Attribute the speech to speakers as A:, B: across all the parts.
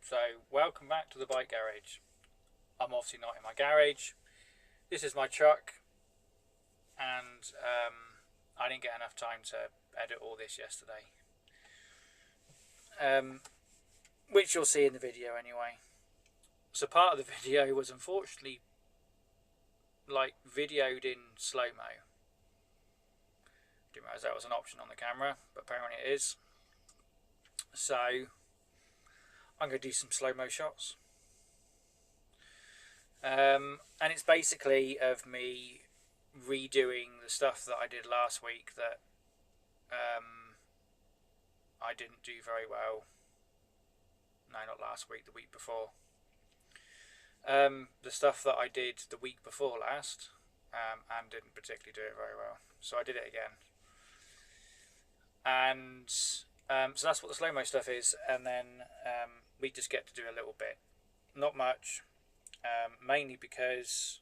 A: So welcome back to the bike garage. I'm obviously not in my garage. This is my truck, and I didn't get enough time to edit all this yesterday, which you'll see in the video anyway. So part of the video was unfortunately videoed in slow-mo. Didn't realise that was an option on the camera, but apparently it is. So I'm going to do some slow-mo shots. And it's basically of me redoing the stuff that I did last week that I didn't do very well. No, not last week, the week before. The stuff that I did the week before last and didn't particularly do it very well. So I did it again. And so that's what the slow-mo stuff is. And then we just get to do a little bit. Not much. Mainly because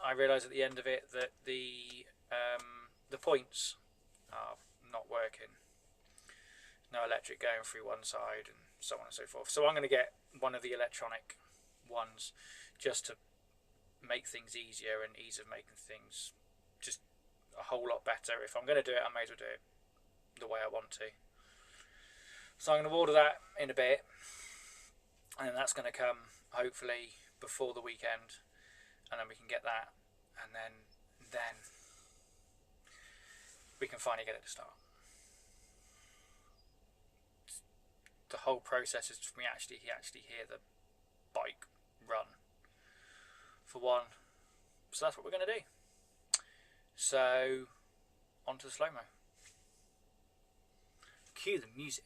A: I realised at the end of it that the points are not working. No electric going through one side and so on and so forth. So I'm going to get one of the electronic ones just to make things easier and ease of making things just a whole lot better. If I'm going to do it, I may as well do it the way I want to. So I'm going to order that in a bit, and that's going to come hopefully before the weekend, and then we can get that, and then we can finally get it to start. The whole process is for me actually hear the bike run for one. So that's what we're going to do. So on to the slow-mo. Cue the music.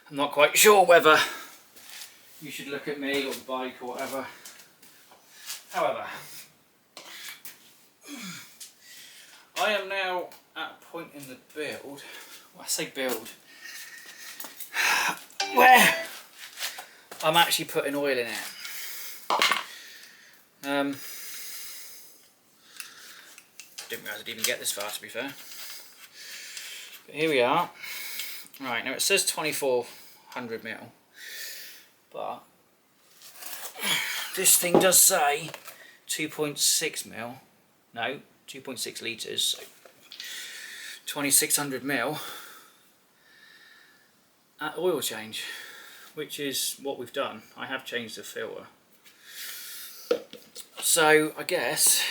A: I'm not quite sure whether you should look at me or the bike or whatever. However, I am now at a point in the build, well, I say build, where I'm actually putting oil in it. Didn't realise I'd even get this far, to be fair. Here we are. Right, now it says 2400 mil, but this thing does say 2.6 mil, no, 2.6 litres, so 2600 mil at oil change, which is what we've done. I have changed the filter. So I guess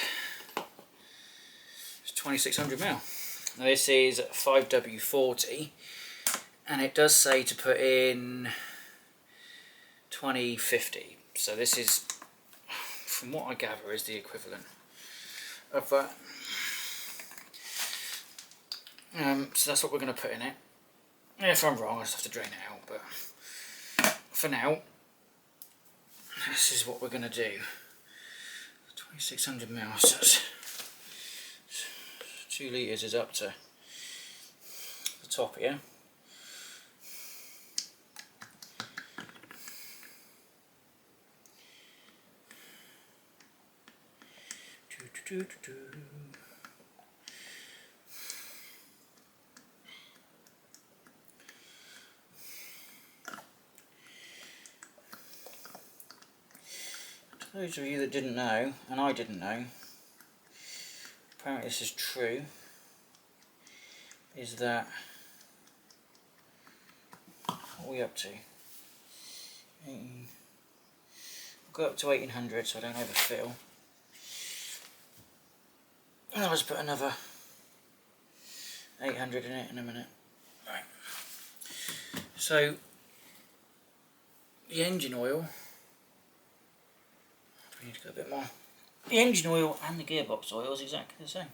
A: it's 2600 mil. Now this is 5W40 and it does say to put in 2050. So this is, from what I gather, is the equivalent of that. So that's what we're going to put in it. If I'm wrong, I just have to drain it out, but for now, this is what we're going to do. 2600 mil, so 2 litres is up to the top here. For those of you that didn't know, and I didn't know, apparently this is true, is that, what are we up to? 18, we'll go up to 1800 so I don't overfill. And I'll just put another 800 in it in a minute. Right. So, the engine oil, we need to go a bit more. The engine oil and the gearbox oil is exactly the same.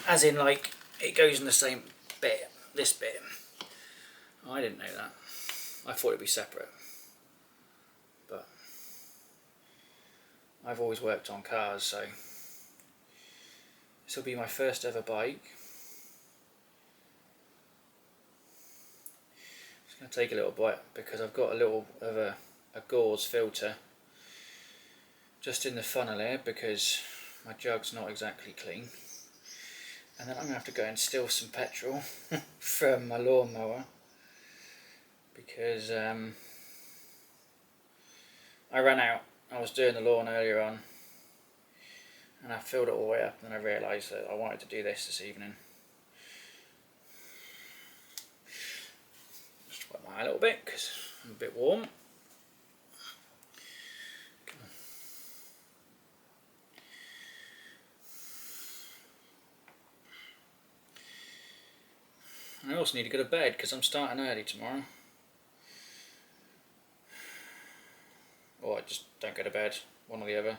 A: As in, like, it goes in the same bit, this bit. I didn't know that. I thought it'd be separate. But I've always worked on cars, so this will be my first ever bike. It's going to take a little bite because I've got a little of a gauze filter just in the funnel here because my jug's not exactly clean. And then I'm going to have to go and steal some petrol from my lawnmower because I ran out. I was doing the lawn earlier on and I filled it all the way up and I realised that I wanted to do this evening. Just wet my eye a little bit because I'm a bit warm. I also need to go to bed because I'm starting early tomorrow. Or I just don't go to bed, one or the other.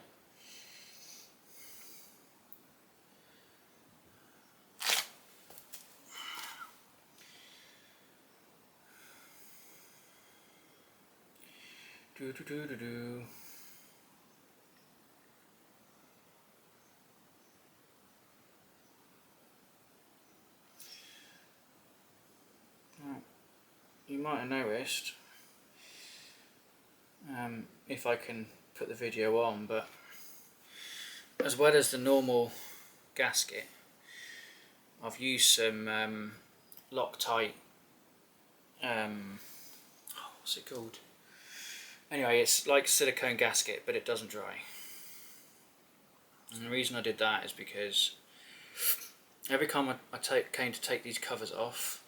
A: You might have noticed, if I can put the video on, but as well as the normal gasket, I've used some Loctite, what's it called? Anyway, it's like silicone gasket, but it doesn't dry. And the reason I did that is because every time I came to take these covers off,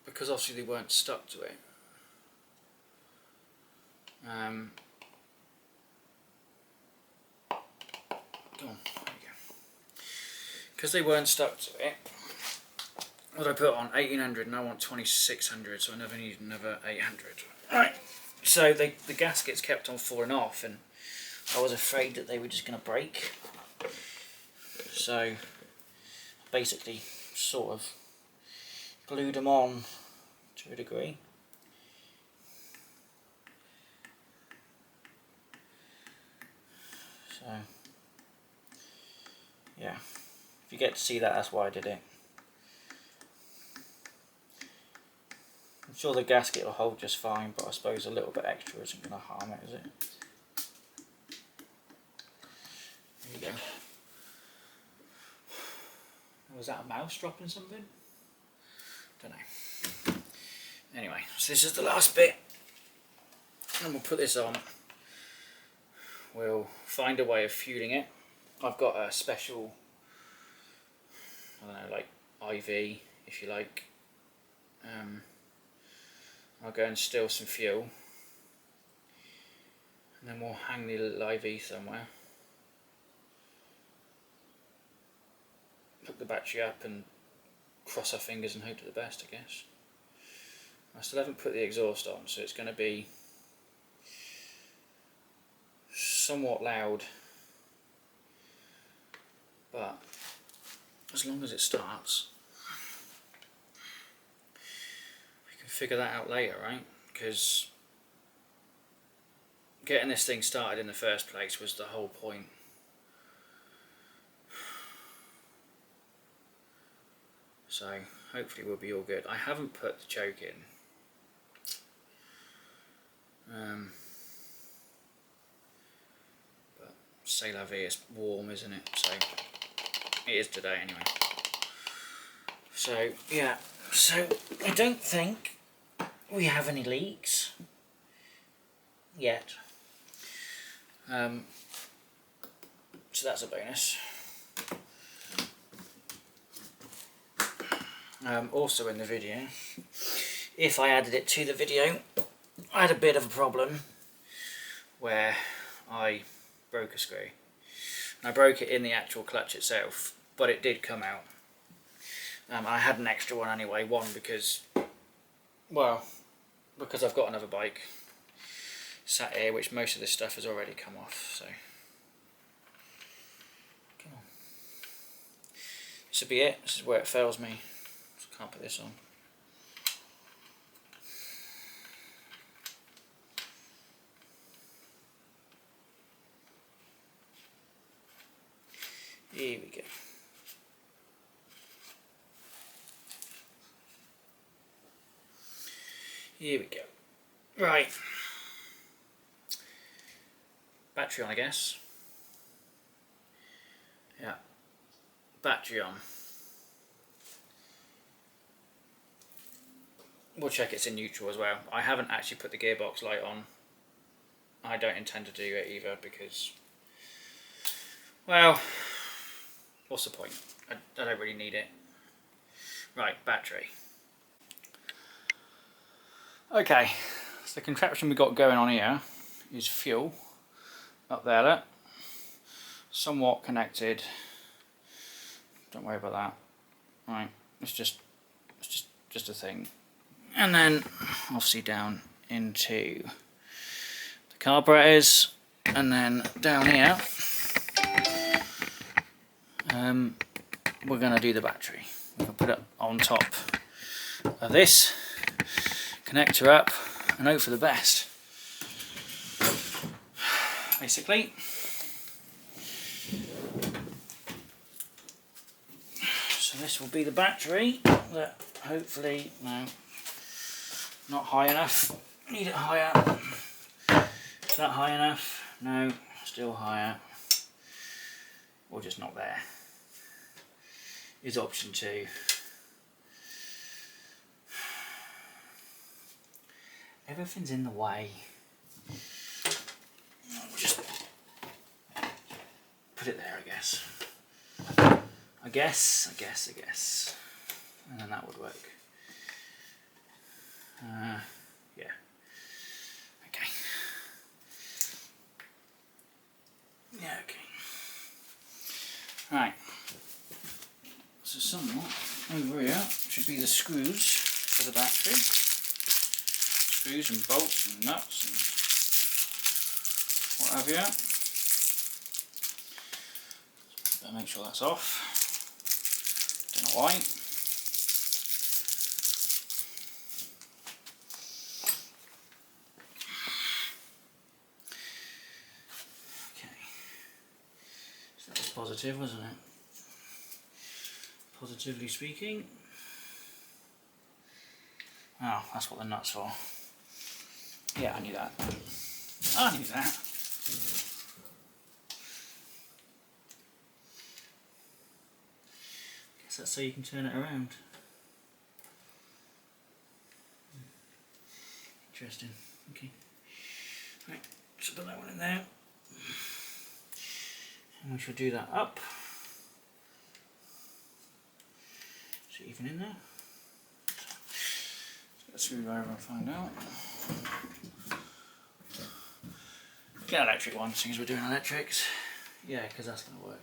A: because obviously they weren't stuck to it, come on, there we go. Because they weren't stuck to it, what I put on 1800 and I want 2600, so I never need another 800. Right, so the gaskets kept on falling off and I was afraid that they were just going to break. So basically sort of glued them on to a degree. So yeah, if you get to see that, that's why I did it. I'm sure the gasket will hold just fine, but I suppose a little bit extra isn't going to harm it, is it? There you go. Was that a mouse dropping something? Don't know. Anyway, so this is the last bit, and we'll put this on. We'll find a way of fueling it. I've got a special, I don't know, like IV, if you like. I'll go and steal some fuel, and then we'll hang the little IV somewhere. Hook the battery up and cross our fingers and hope for the best, I guess. I still haven't put the exhaust on, so it's going to be somewhat loud, but as long as it starts, we can figure that out later, right? Because getting this thing started in the first place was the whole point. So hopefully we'll be all good. I haven't put the choke in. But c'est la vie, it's warm, isn't it? So it is today anyway. So yeah, so I don't think we have any leaks yet. So that's a bonus. Also in the video, if I added it to the video, I had a bit of a problem where I broke a screw. And I broke it in the actual clutch itself, but it did come out. I had an extra one anyway, one because, well, because I've got another bike sat here, which most of this stuff has already come off, so. Come on. This will be it, this is where it fails me. Can't put this on. Here we go. Here we go. Right. Battery on, I guess. Yeah. Battery on. We'll check it's in neutral as well. I haven't actually put the gearbox light on. I don't intend to do it either because, well, what's the point? I don't really need it. Right, battery. Okay, so the contraption we've got going on here is fuel. Up there, look. Somewhat connected. Don't worry about that. Right, it's just a thing. And then obviously down into the carburetors, and then down here we're going to do the battery. We're going to put it on top of this, connect her up and hope for the best, basically. So this will be the battery that hopefully, no, not high enough, need it higher. Is that high enough? No, still higher. Or just not there. Is option 2. Everything's in the way. I'll just put it there, I guess. I guess. And then that would work. Yeah. Okay. Yeah, okay. Right. So somewhat over here should be the screws for the battery. Screws and bolts and nuts and what have you. Better make sure that's off. Don't know why. Positive, wasn't it? Positively speaking. Oh, that's what the nut's for. Yeah, I knew that. I knew that. Guess that's so you can turn it around. interesting. Okay. Right, so put that one in there. And we shall do that up. Is it even in there? Let's move over and find out. Get an electric one, seeing as we're doing electrics. Yeah, because that's going to work.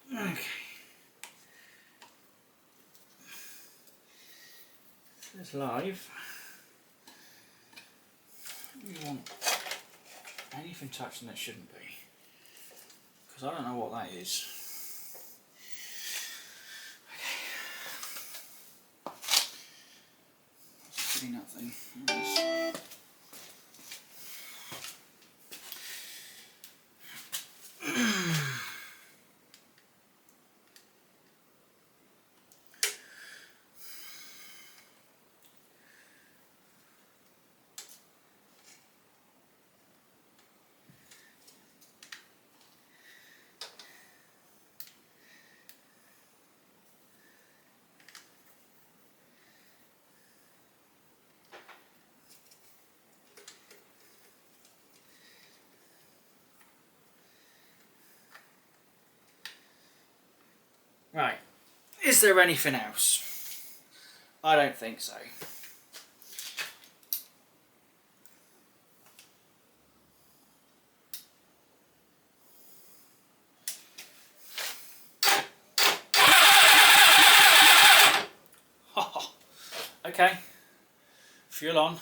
A: Okay. So it's live. We want anything touching that shouldn't be, because I don't know what that is. Okay. Let's clean that thing. Right, is there anything else? I don't think so. Okay, fuel on.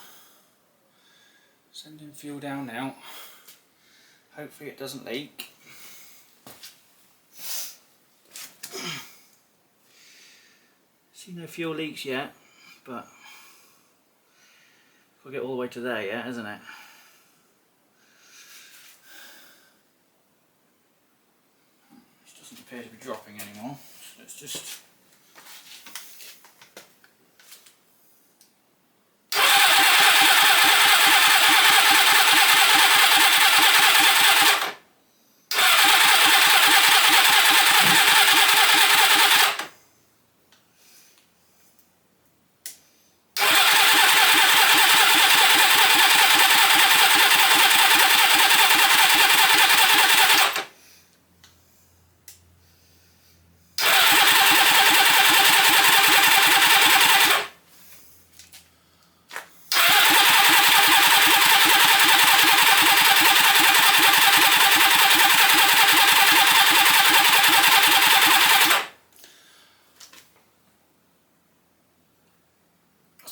A: Sending fuel down now. Hopefully it doesn't leak. See no fuel leaks yet, but we'll get all the way to there yet, isn't it? This doesn't appear to be dropping anymore, so let's just...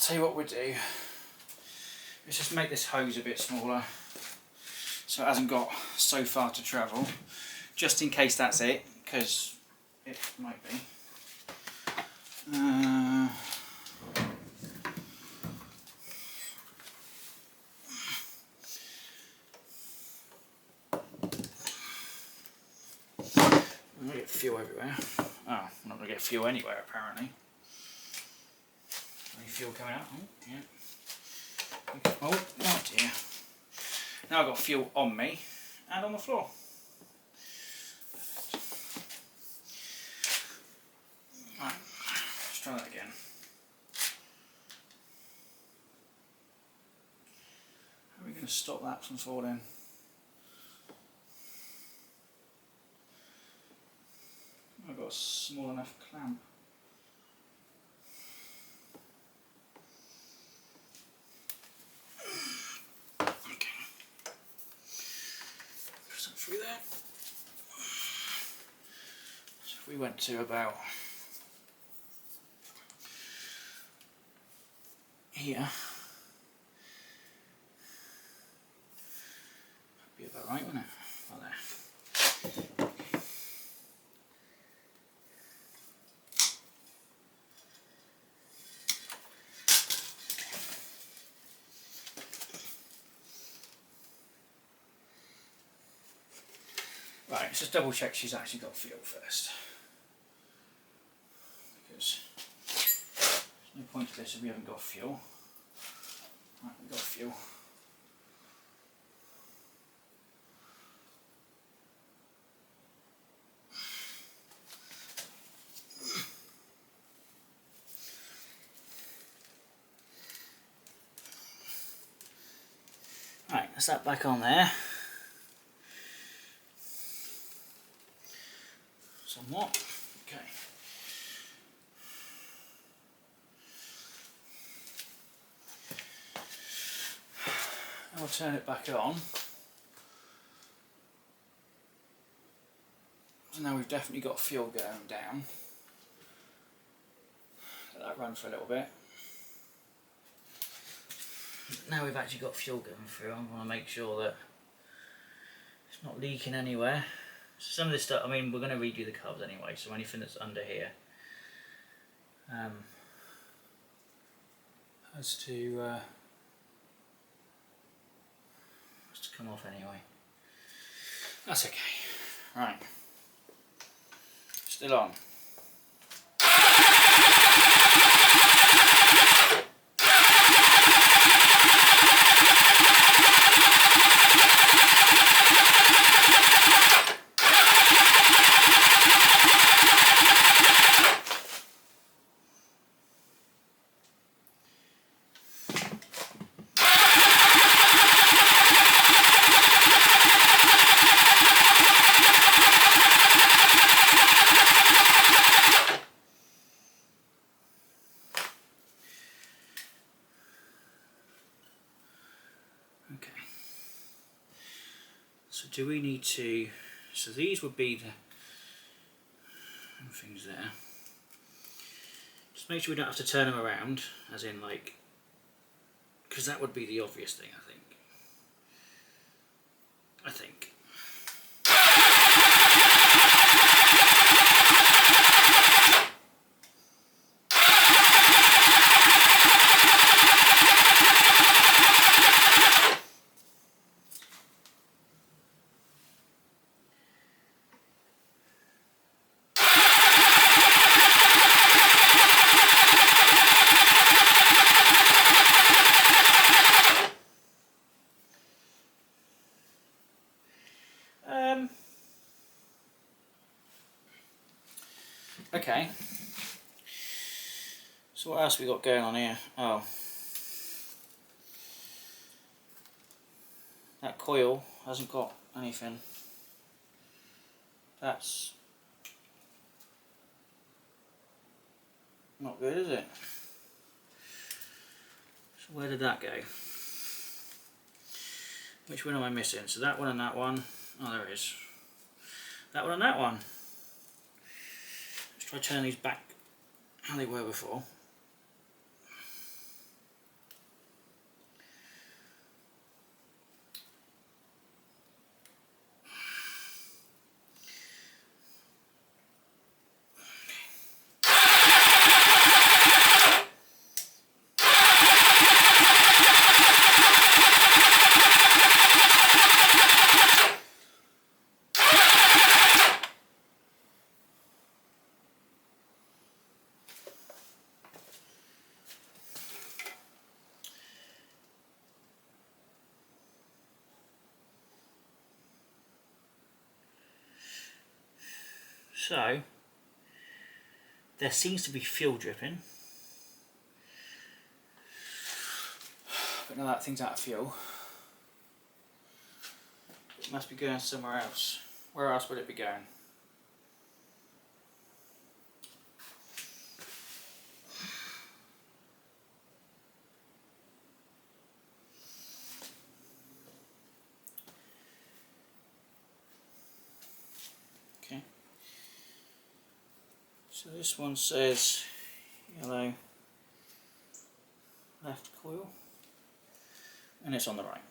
A: Tell you what we'll do, let's just make this hose a bit smaller so it hasn't got so far to travel, just in case that's it, because it might be. I'm going to get fuel everywhere. Oh, I'm not going to get fuel anywhere apparently. Any fuel coming out? Oh, yeah. Okay. Oh dear. Now I've got fuel on me and on the floor. Right, let's try that again. How are we going to stop that from falling? I've got a small enough clamp. Through there. So if we went to about here, that'd be about right, wouldn't it? About there. let's just double check she's actually got fuel first. Because there's no point to this if we haven't got fuel. Right, we've got fuel. Right, that's that back on there. Somewhat. Okay. I'll turn it back on. So now we've definitely got fuel going down. Let that run for a little bit. Now we've actually got fuel going through, I want to make sure that it's not leaking anywhere. So some of this stuff, I mean, we're going to redo the carbs anyway, so anything that's under here has to come off anyway. That's okay. Right. Still on. Okay, so do we need to, so these would be the things there. Just make sure we don't have to turn them around, as in like, because that would be the obvious thing, I think. Okay, so what else we got going on here? Oh, that coil hasn't got anything. That's not good, is it? So where did that go? Which one am I missing? So that one and that one. Oh, there it is. That one and that one. Let's try turning these back how they were before. So, there seems to be fuel dripping, but now that thing's out of fuel, it must be going somewhere else. Where else would it be going? So this one says yellow left coil, and it's on the right.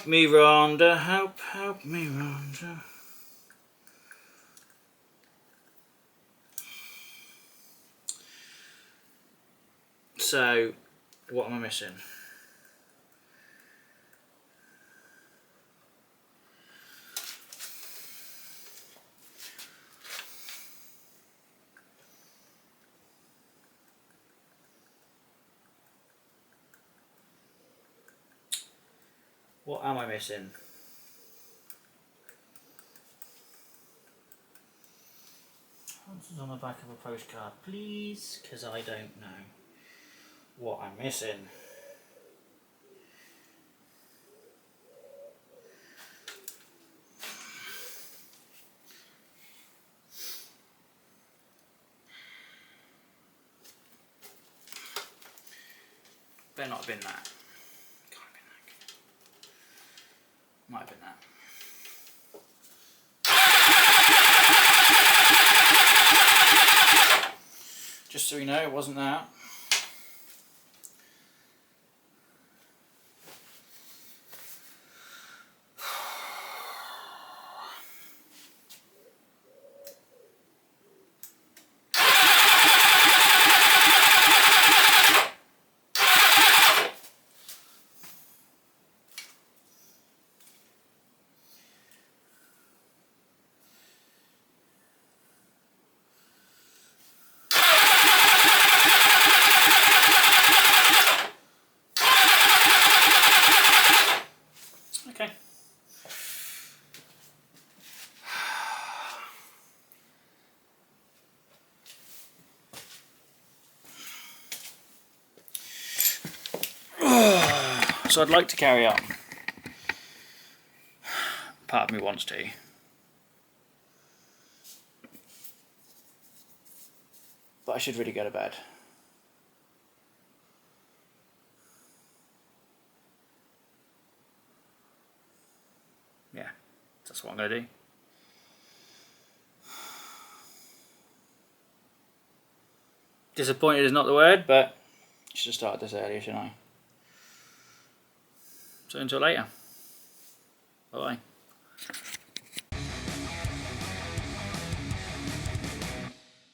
A: Help me, Rhonda. Help me, Rhonda. So, what am I missing? What am I missing? Answers on the back of a postcard, please, because I don't know what I'm missing. Better not have been that. Can't have been that. Might have been that. Just so you know, it wasn't that. Okay. So I'd like to carry on. Part of me wants to. But I should really go to bed. Yeah, that's what I'm going to do. Disappointed is not the word, but I should have started this earlier, shouldn't I? So until later. Bye-bye.